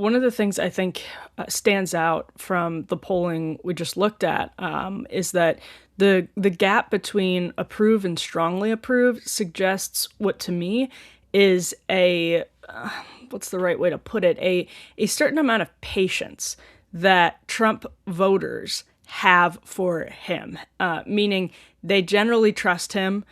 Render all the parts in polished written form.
One of the things I think stands out from the polling we just looked at is that the gap between approve and strongly approve suggests what to me is a what's the right way to put it, a certain amount of patience that Trump voters have for him, meaning they generally trust him.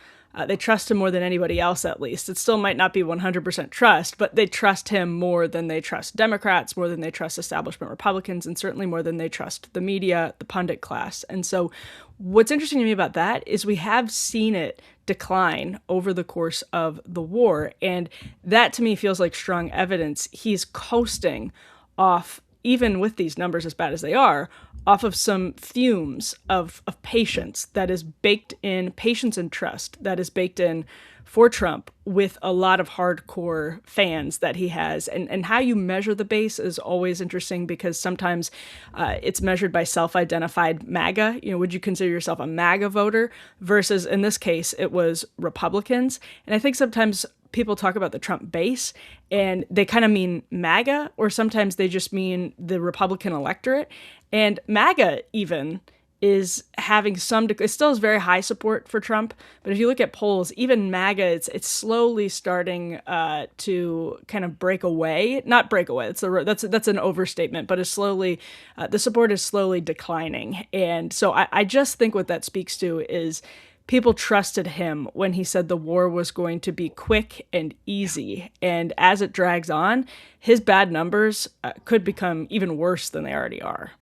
They trust him more than anybody else, at least. It still might not be 100% trust, but they trust him more than they trust Democrats, more than they trust establishment Republicans, and certainly more than they trust the media, the pundit class. And so, what's interesting to me about that is we have seen it decline over the course of the war. And that to me feels like strong evidence he's coasting off, even with these numbers as bad as they are, off of some fumes of patience that is baked in, patience and trust that is baked in for Trump with a lot of hardcore fans that he has. And how you measure the base is always interesting because sometimes it's measured by self-identified MAGA. You know, would you consider yourself a MAGA voter? Versus in this case, it was Republicans. And I think sometimes people talk about the Trump base and they kind of mean MAGA, or sometimes they just mean the Republican electorate. And MAGA even is having it still has very high support for Trump, but if you look at polls, even MAGA, it's slowly starting to kind of break away. Not break away. That's an overstatement, but it's slowly the support is slowly declining. And so I just think what that speaks to is people trusted him when he said the war was going to be quick and easy. And as it drags on, his bad numbers could become even worse than they already are.